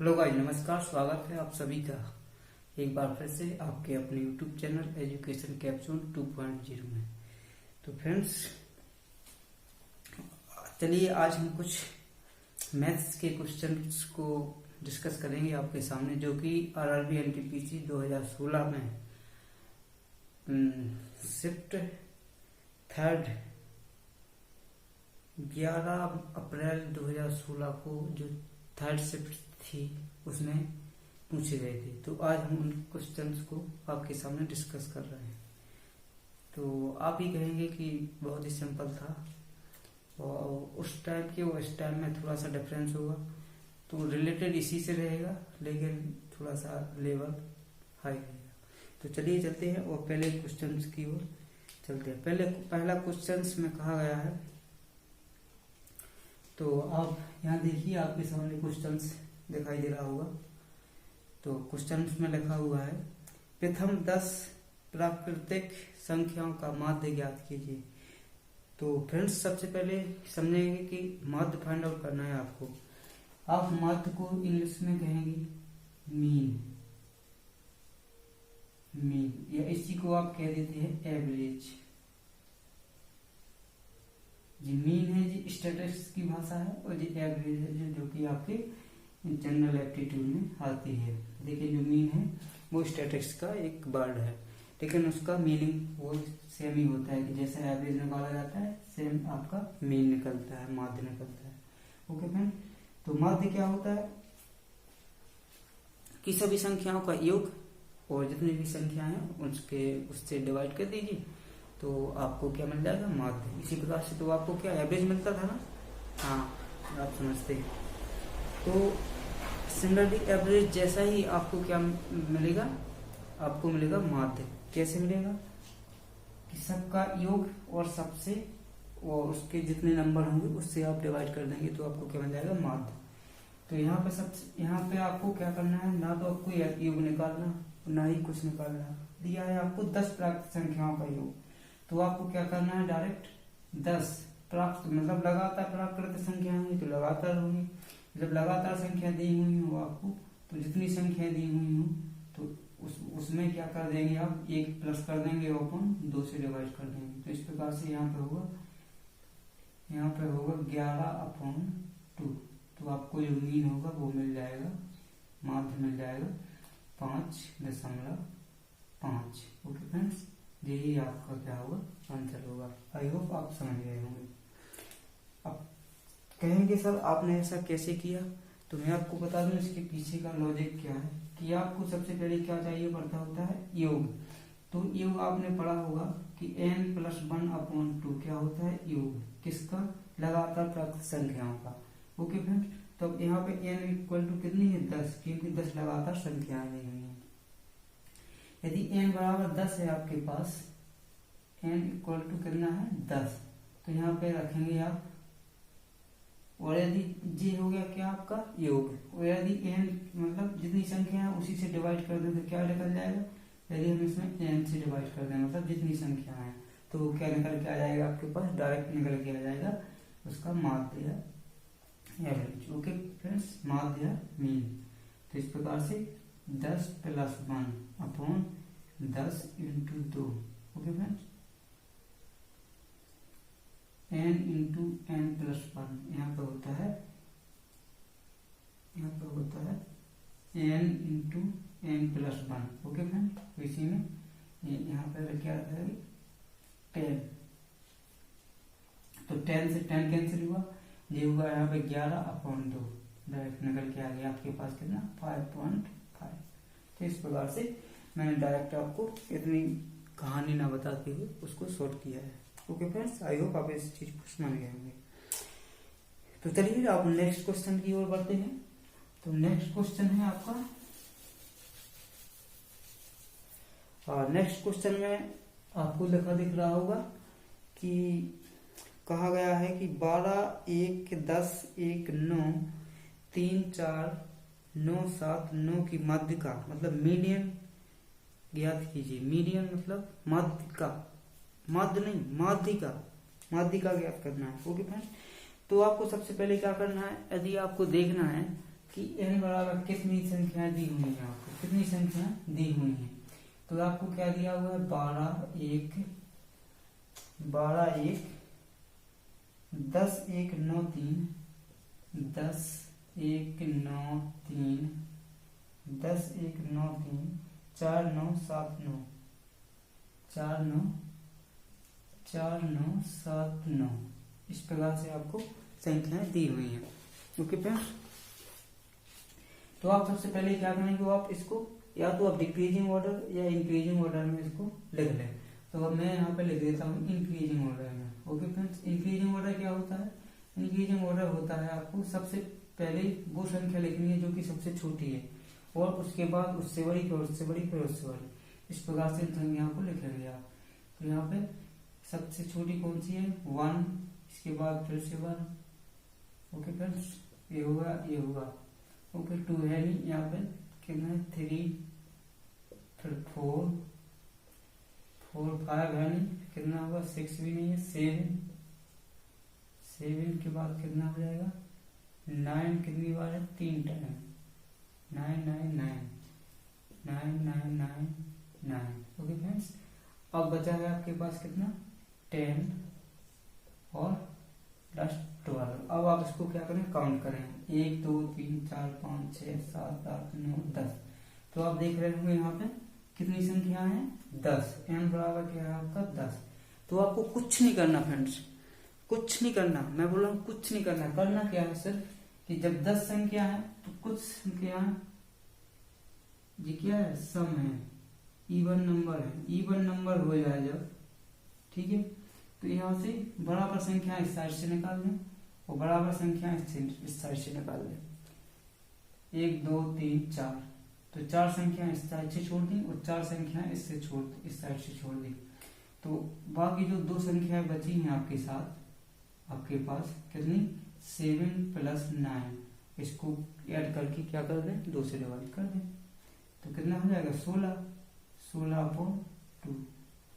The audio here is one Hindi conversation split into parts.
हेलो गाइस, नमस्कार। स्वागत है आप सभी का एक बार फिर से आपके अपने यूट्यूब चैनल एजुकेशन कैप्सूल 2.0 में। तो फ्रेंड्स, चलिए आज हम कुछ मैथ्स के क्वेश्चंस को डिस्कस करेंगे आपके सामने, जो कि आरआरबी एनटीपीसी 2016 में शिफ्ट थर्ड 11 अप्रैल 2016 को जो थर्ड शिफ्ट थी उसमें पूछे गए थे। तो आज हम उन क्वेश्चंस को आपके सामने डिस्कस कर रहे हैं। तो आप ही कहेंगे कि बहुत ही सिंपल था और उस टाइम के वो इस टाइम में थोड़ा सा डिफरेंस होगा, तो रिलेटेड इसी से रहेगा, लेकिन थोड़ा सा लेवल हाई रहेगा। तो चलिए चलते हैं और पहले क्वेश्चंस की ओर चलते हैं। पहला क्वेश्चंस में कहा गया है, तो आप यहाँ देखिए, आपके सामने क्वेश्चंस दिखाई दे रहा होगा। तो क्वेश्चंस में लिखा हुआ है, प्रथम 10 प्राकृतिक संख्याओं का माध्य ज्ञात कीजिए। तो फ्रेंड्स, सबसे पहले समझेंगे कि माध्य फाइंड आउट करना है आपको। आप माध्य को इंग्लिश में कहेंगे मीन, या इसी को आप कह देते हैं एवरेज। जी मीन है जी स्टैटिस्टिक्स की भाषा है, और जी एवरेज है जो कि आपके जनरल एप्टीट्यूड में आती है। देखिए, जो मीन है वो स्टैटिस्टिक्स का एक वर्ड है, लेकिन उसका मीनिंग वो सेम ही होता है कि जैसे एवरेज निकाला जाता है, सेम आपका मीन निकलता है, माध्य निकलता है। ओके फ्रेंड, तो माध्य क्या होता है कि सभी संख्याओं का योग और जितनी भी संख्या है उससे डिवाइड कर दीजिए, तो आपको क्या मिल जाएगा, माध्य। इसी प्रकार से तो आपको क्या एवरेज मिलता था ना, हाँ आप समझते हैं। तो सिमिलरली एवरेज जैसा ही आपको क्या मिलेगा, आपको मिलेगा माध्य। कैसे मिलेगा कि सबका योग और सबसे और उसके जितने नंबर होंगे उससे आप डिवाइड कर देंगे, तो आपको क्या मिल जाएगा, माध्य। तो यहाँ पे आपको क्या करना है, ना तो आपको योग निकालना ना ही कुछ निकालना। दिया है आपको 10 प्राकृत संख्याओं का योग, तो आपको क्या करना है, डायरेक्ट 10 प्राकृत मतलब लगातार प्राकृत संख्या होंगी तो लगातार होंगी। जब लगातार संख्या दी हुई हो आपको, तो जितनी संख्या दी हुई हो तो उसमें क्या कर देंगे आप, 1 प्लस कर देंगे अपन 2 से डिवाइड कर देंगे। तो इस प्रकार से यहाँ पे होगा 11/2। तो आपको जो मीन होगा वो मिल जाएगा, माध्य मिल जाएगा 5.5। ओके फ्रेंड्स, यही आपका क्या होगा, आंसर होगा। आई होप आप समझ गए होंगे। अब कहेंगे सर आपने ऐसा कैसे किया, तो मैं आपको बता दूं इसके पीछे का लॉजिक क्या है कि आपको सबसे पहले क्या चाहिए पड़ता होता है, योग। तो योग आपने पढ़ा होगा कि n+1/2 क्या होता है, योग किसका, लगातार प्राकृत संख्याओं का। ओके फ्रेंड्स, तो अब यहाँ पे n इक्वल टू कितनी है, 10, क्योंकि 10 लगातार संख्याएं दी हुई है। यदि n बराबर 10 है आपके पास, n इक्वल टू कितना है, 10, तो यहाँ पे रखेंगे आप। और यदि j हो गया क्या आपका योग, और यदि n मतलब जितनी संख्या है उसी से डिवाइड कर दें तो क्या निकल जाएगा, यदि हम इसमें n से डिवाइड कर दें मतलब जितनी संख्या है, तो क्या निकल के आ जाएगा आपके पास, डायरेक्ट निकल के आ जाएगा उसका माध्य एवरेज। ओके फ्रेंड्स, माध्य मीन। तो इस प्रकार से 10+1/10 × 2। ओके फ्रेंड्स, n × n+1 यहाँ पे होता है n × n+1। ओके फ्रेंड, तो इसी में यहाँ पे क्या आता है, 10। तो 10 से 10 कैंसिल हुआ, ये हुआ यहाँ पे 11/2, डायरेक्ट निकल के आ गया आपके पास कितना, 5.5। तो इस प्रकार से मैंने डायरेक्ट आपको इतनी कहानी ना बताते हुए उसको शॉर्ट किया है। ओके फ्रेंड्स, आई होप आप इस चीज को समझ गए होंगे। तो चलिए आप नेक्स्ट क्वेश्चन की ओर बढ़ते हैं। तो नेक्स्ट क्वेश्चन है आपका, नेक्स्ट क्वेश्चन में आपको दिख रहा होगा कि कहा गया है कि 12, 1, 10, 1, 9, 3, 4, 9, 7, 9 की माध्य का मतलब मीडियन ज्ञात कीजिए। मीडियन मतलब माध्य का, माध्य नहीं माध्य का ज्ञात करना है। ओके फ्रेंड्स, तो आपको सबसे पहले क्या करना है, यदि आपको देखना है कि n बराबर कितनी संख्याएं दी हुई हैं आपको, कितनी संख्याएं दी हुई हैं। तो आपको क्या दिया हुआ है, 12 1 10 1 9 3 10 1 9 3 10 1 9 3 4 9 7 9 4 9 7 9 इस प्रकार से आपको संख्याएं दी हुई हैं। ओके फ्रेंड्स, तो आप सबसे पहले क्या करेंगे, वो आप इसको या तो आप डिक्रीजिंग ऑर्डर या इंक्रीजिंग ऑर्डर में इसको लिख लें। तो अब मैं यहाँ पे लिख देता हूँ इंक्रीजिंग ऑर्डर में। ओके फ्रेंड्स, इंक्रीजिंग ऑर्डर क्या होता है, इंक्रीजिंग ऑर्डर होता है आपको सबसे पहले वो संख्या लिखनी है जो कि सबसे छोटी है, और उसके बाद उससे बड़ी, फिर उससे बड़ी, फिर उससे बड़ी, इस प्रकार से संख्या को लिखेंगे आप। तो यहाँ पे सबसे छोटी कौन सी है, 1, इसके बाद फिर से 1। ओके फ्रेंड्स, ये हुआ। ओके, 2 है नहीं, यहाँ पे कितना है, 3, फिर 4 5 है नहीं, कितना होगा, 6 भी नहीं है, 7 के बाद कितना हो जाएगा, 9 कितनी बार है, 3 टाइम, 9 9 9 9 9 9 9। ओके फ्रेंड्स, अब बचा है आपके पास कितना, 10 और प्लस 12। अब आप इसको क्या करें, काउंट करें, 1 2 3 4 5 6 7 8 9 10। तो आप देख रहे होंगे यहाँ पे कितनी संख्या है, 10। n बराबर क्या है आपका, 10। तो आपको कुछ नहीं करना फ्रेंड्स, कुछ नहीं करना, मैं बोल रहा हूँ कुछ नहीं करना। करना क्या है सिर्फ कि जब 10 संख्या है तो कुछ संख्या ये क्या है, सम है, इवन नंबर है, इवन नंबर हो जाए जब, ठीक है, तो यहाँ से बराबर संख्या इस साइड से निकाल दें और बराबर संख्या इस साइड से निकाल दें। 1 2 3 4, तो 4 संख्या इस साइड से छोड़ दी और 4 संख्या इस साइड से छोड़ दी। तो बाकी जो 2 संख्याएं बची हैं आपके साथ, आपके पास कितनी, 7 प्लस 9, इसको ऐड करके क्या कर दें, 2 से डिवाइड कर दें। तो कितना हो जाएगा, 16/2,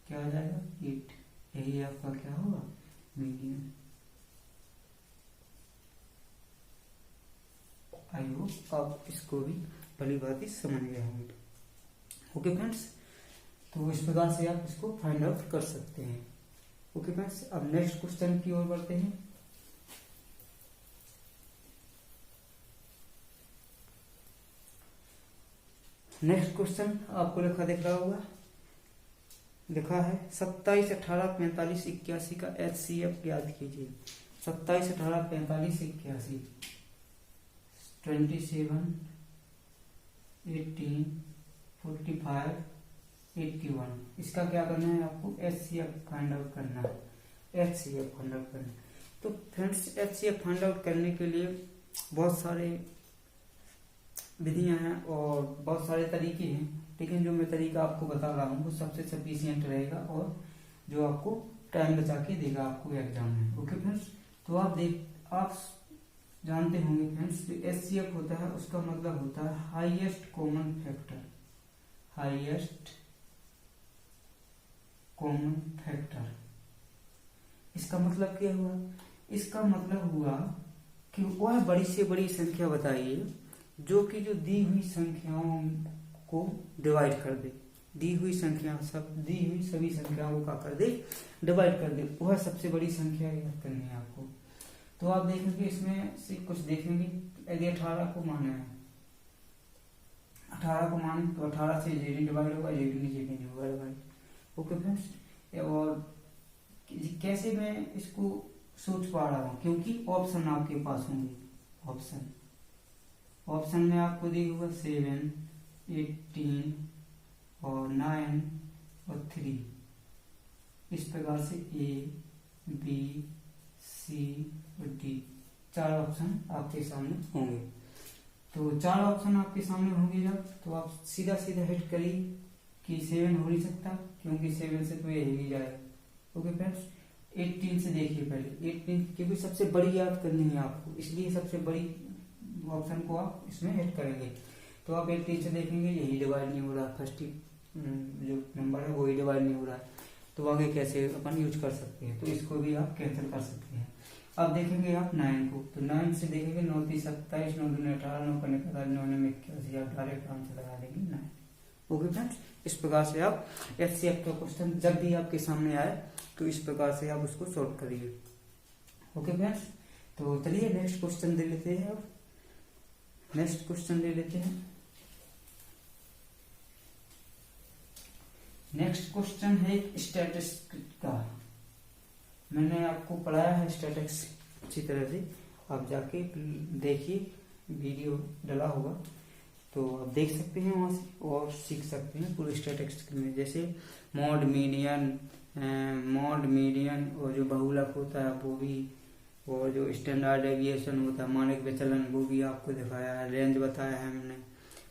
क्या हो जाएगा, 8। यही आपका क्या होगा, मीडियन। आई होप आप इसको भी भली भांति समझ गए होंगे। ओके फ्रेंड्स, तो इस प्रकार से आप इसको फाइंड आउट कर सकते हैं। ओके फ्रेंड्स, अब नेक्स्ट क्वेश्चन की ओर बढ़ते हैं। नेक्स्ट क्वेश्चन आपको लिखा दिख रहा होगा, लिखा है 27 18 45 81 का HCF ज्ञात कीजिए। 27 18 45 81, 27 18 45 81, इसका क्या करना है आपको, HCF फाइंड आउट करना है, HCF फाइंड आउट करना है। तो फ्रेंड्स, HCF फाइंड आउट करने के लिए बहुत सारे विधियां हैं और बहुत सारे तरीके हैं, लेकिन जो मैं तरीका आपको बता रहा हूँ वो सबसे सफिशियंट रहेगा और जो आपको टाइम बचा के देगा आपको एग्जाम में। ओके फ्रेंड्स, तो आप जानते होंगे फ्रेंड्स, जो HCF होता है उसका मतलब होता है highest common factor, highest common factor. इसका मतलब क्या हुआ, इसका मतलब हुआ कि वह बड़ी से बड़ी संख्या बताइए जो कि जो दी हुई संख्याओं को डिवाइड कर दे, दी हुई सभी संख्याओं को क्या कर दे, डिवाइड कर दे, वह सबसे बड़ी संख्या याद करनी है आपको। तो आप देखेंगे इसमें से कुछ देखेंगे, यदि 18 को माना है, 18 को माने तो 18 से जेडी डिवाइड होगा, जेडी होगा डिवाइड। ओके फ्रेंड्स, और कैसे मैं इसको सोच पा रहा हूँ, क्योंकि ऑप्शन आपके पास होंगे। ऑप्शन में आपको दी होगा 7 18 और 9 और 3, इस प्रकार से A B C और D 4 ऑप्शन आपके सामने होंगे। तो 4 ऑप्शन आपके सामने होंगे जब, तो आप सीधा हिट करिए कि 7 हो नहीं सकता, क्योंकि 7 से तो ये ही जाएगा। ओके फ्रेंड्स, 18 से देखिए पहले, 18 क्योंकि सबसे बड़ी याद करनी है आपको, इसलिए सबसे बड़ी ऑप्शन को आप इसमें हिट करेंगे। तो आप 18 से देखेंगे यही डिवाइड नहीं हो रहा, फर्स्ट जो नंबर है वही डिवाइड नहीं हो रहा है, तो आगे कैसे अपन यूज कर सकते हैं, तो इसको भी आप कैंसिल कर सकते हैं। अब देखेंगे आप 9 को, तो 9 से देखेंगे 9 3 27, 9 2 18, 9 5 41, 9 9 81, आप डायरेक्ट आंसर लगा देंगे 9। ओके फ्रेंड्स, इस प्रकार से आप एचसीएफ का क्वेश्चन जब भी आपके सामने आए तो इस प्रकार से आप उसको सॉल्व करिए। ओके फ्रेंड्स, तो चलिए नेक्स्ट क्वेश्चन ले लेते हैं। अब नेक्स्ट क्वेश्चन ले लेते हैं। नेक्स्ट क्वेश्चन है स्टैटिस्टिक्स का। मैंने आपको पढ़ाया है स्टैटिस्टिक्स अच्छी तरह से, आप जाके देखिए, वीडियो डला होगा तो आप देख सकते हैं वहां से और सीख सकते हैं पूरे स्टैटिस्टिक्स में, जैसे मॉड मीडियन और जो बहुलक होता है वो भी, और जो स्टैंडर्ड डेविएशन होता है मानक विचलन वो भी आपको दिखाया है, रेंज बताया है हमने,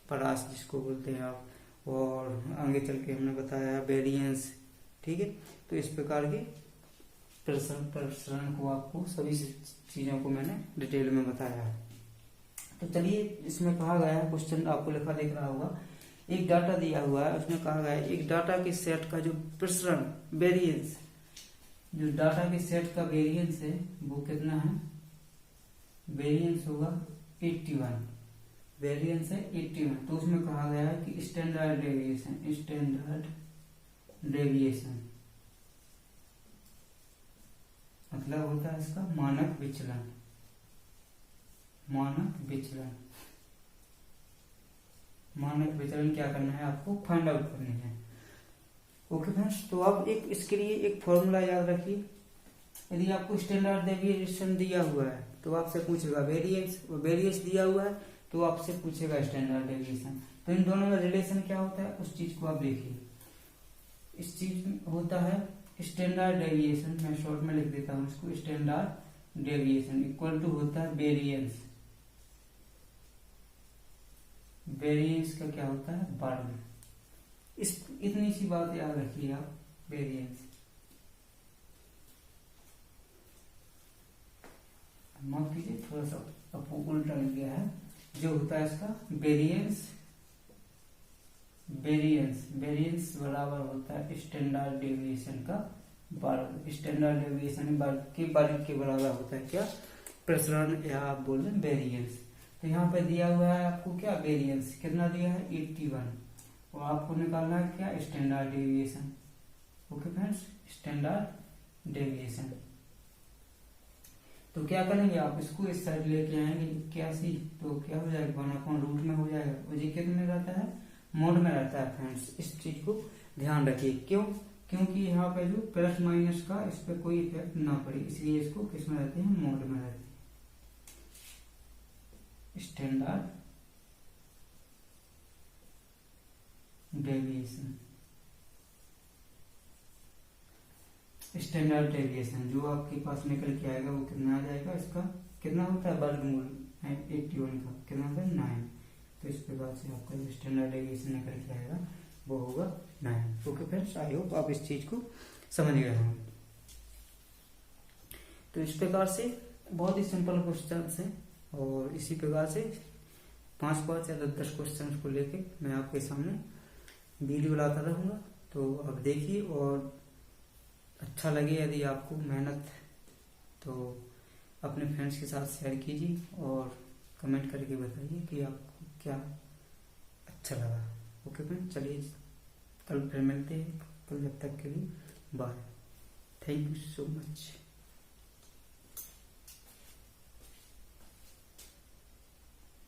परास जिसको बोलते हैं आप, और आगे चल के हमने बताया वेरिएंस। ठीक है, तो इस प्रकार के प्रसरण को आपको सभी चीजों को मैंने डिटेल में बताया है। तो चलिए, इसमें कहा गया है, क्वेश्चन आपको लिखा दिख रहा होगा, एक डाटा दिया हुआ है, उसमें कहा गया है एक डाटा के सेट का जो प्रसरण वेरिएंस, जो डाटा के सेट का वेरिएंस है वो कितना है, वेरिएंस होगा 81, वेरिएंस है 81। तो उसमें कहा गया है कि स्टैंडर्ड डेविएशन मतलब होता है इसका मानक विचलन, मानक विचलन क्या करना है आपको, फाइंड आउट करनी है। ओके फ्रेंड्स, तो अब एक इसके लिए एक फॉर्मूला याद रखिए। यदि आपको स्टैंडर्ड डेविएशन दिया हुआ है तो आपसे पूछेगा वेरिएंस, वेरिएंस दिया हुआ है तो आपसे पूछेगा स्टैंडर्ड डेविएशन। तो इन दोनों में रिलेशन क्या होता है उस चीज को आप देखिए। इस चीज में होता है स्टैंडर्ड डेविएशन, मैं शॉर्ट में लिख देता हूं इसको, स्टैंडर्ड डेविएशन इक्वल टू होता है वेरिएंस, वेरिएंस का क्या होता है वर्ग। इस इतनी सी बात याद रखिए आप, वेरिएंस। माफ कीजिए थोड़ा सा आपको उल्टा लग गया है, जो होता है इसका वेरिएंस, वेरिएंस बराबर होता है स्टैंडर्ड डेविएशन का वर्ग। स्टैंडर्ड डेविएशन वर्ग के बराबर होता है क्या, प्रसरण, या आप बोल रहे हैं वेरिएंस। तो यहाँ पे दिया हुआ है आपको क्या, वेरिएंस कितना दिया है 81, और आपको निकालना है क्या, standard deviation. Okay friends, standard deviation. तो क्या करेंगे आप, इसको इस साइड लेके आएंगे 81, तो क्या हो जाएगा 1/रूट में हो जाएगा, और ये कितने रहता है, मोड में रहता है फ्रेंड्स। इस चीज को ध्यान रखिए, क्यों, क्योंकि यहाँ पे जो प्लस माइनस का इस पे कोई इफेक्ट ना पड़े, इसलिए इसको किस में रहते हैं, मोड में रहते हैं। स्टैंडर्ड डेविएशन, स्टैंडर्ड डेविएशन जो आपके पास निकल के आएगा वो कितना आ जाएगा, इसका कितना होता है वर्गमूल 81 का कितना होता है 9। तो इस प्रकार से आपका जो स्टैंडर्ड डेविएशन निकल के आएगा वो होगा 9। ओके फ्रेंड्स, आई होप आप इस चीज को समझ गए होंगे। तो इस प्रकार से बहुत ही सिंपल क्वेश्चन है, और इसी प्रकार से 5 या 10 क्वेश्चन को लेके मैं आपके सामने वीडियो लाता रहूंगा। तो आप देखिए, और अच्छा लगे यदि आपको मेहनत, तो अपने फ्रेंड्स के साथ शेयर कीजिए और कमेंट करके बताइए कि आपको क्या अच्छा लगा। ओके फ्रेंड, चलिए कल फिर मिलते हैं, कल जब तक के लिए bye, thank you so much.